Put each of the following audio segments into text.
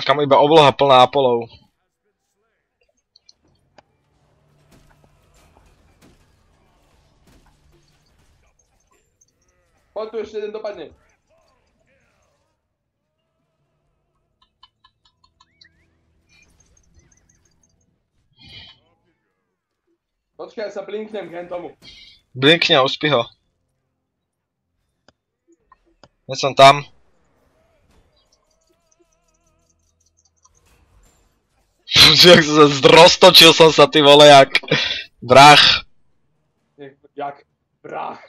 Kamo iba obloha plná Apolov. Poď tu, ešte jeden dopadne. Počkaj, ja sa blinknem k tomu. Blinkni a uspí ho. Ja som tam. Zroztočil som sa, ty vole, jak vrah. Jak vrah.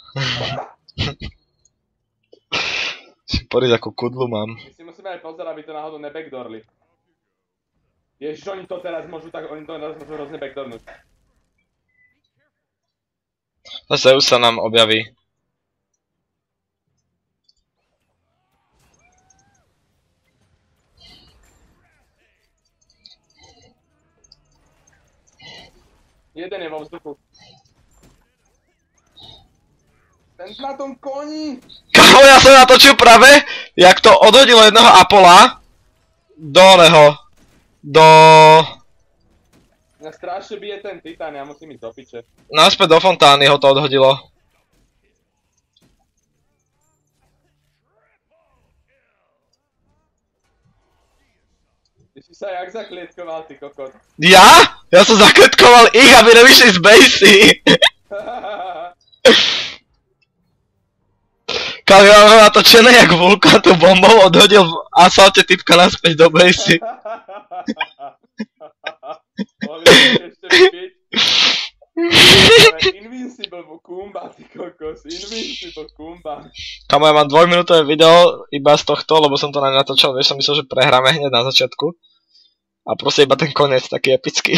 Si poriť ako kudlu mám. My si musíme aj pozerať, aby to náhodou nebackdoorli. Ježiš, oni to teraz môžu hrozne backdoornúť. Zase už sa nám objaví. Jeden je vo vzduchu. Ten na tom koni! Kámo, ja som natočil práve, jak to odhodilo jedného Apola do oného. Mňa strašne bije ten titán, ja musím ísť do piče. Naspäť do fontány ho to odhodilo. Ty si sa jak zaklietkoval, ty kokot. Ja? Ja som zakletkoval ich, aby nevyšli z basey. Kámo, ja mám natočené, jak Vulkan tú bombou odhodil v asalte typka naspäť do basey. Mohli by ešte vypiť. Invincible Kumba, ty kokos, Invincible Kumba. Kamo, ja mám 2-minútové video iba z tohto, lebo som to natočil, vieš, som myslel, že prehráme hneď na začiatku. A proste iba ten koniec taký epický.